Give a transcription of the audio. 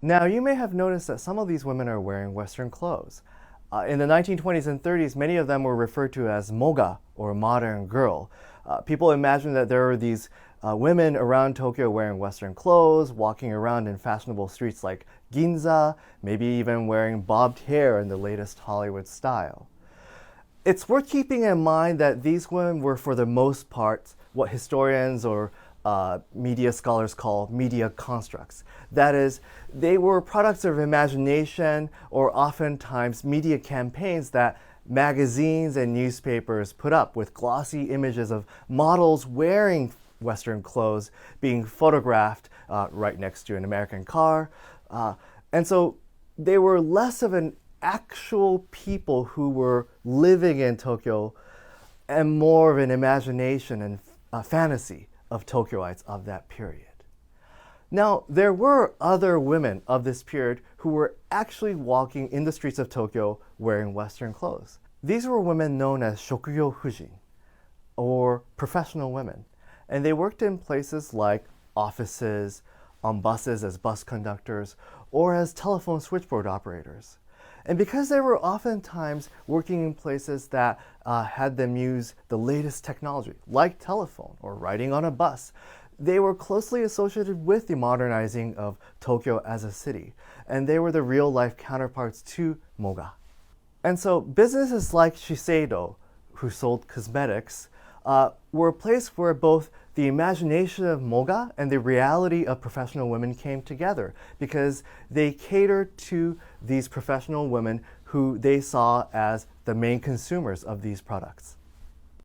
Now, you may have noticed that some of these women are wearing Western clothes. In the 1920s and 30s, many of them were referred to as Moga, or modern girl. People imagined that there were these women around Tokyo wearing Western clothes, walking around in fashionable streets like Ginza, maybe even wearing bobbed hair in the latest Hollywood style. It's worth keeping in mind that these women were, for the most part, what historians or media scholars call media constructs. That is, they were products of imagination or oftentimes media campaigns that magazines and newspapers put up with glossy images of models wearing Western clothes being photographed right next to an American car. And so they were less of an actual people who were living in Tokyo and more of an imagination and fantasy of Tokyoites of that period. Now, there were other women of this period who were actually walking in the streets of Tokyo wearing Western clothes. These were women known as shokugyo fujin, or professional women, and they worked in places like offices, on buses as bus conductors, or as telephone switchboard operators. And because they were oftentimes working in places that had them use the latest technology, like telephone or riding on a bus, they were closely associated with the modernizing of Tokyo as a city, and they were the real-life counterparts to Moga. And so businesses like Shiseido, who sold cosmetics, were a place where both the imagination of Moga and the reality of professional women came together because they catered to these professional women who they saw as the main consumers of these products.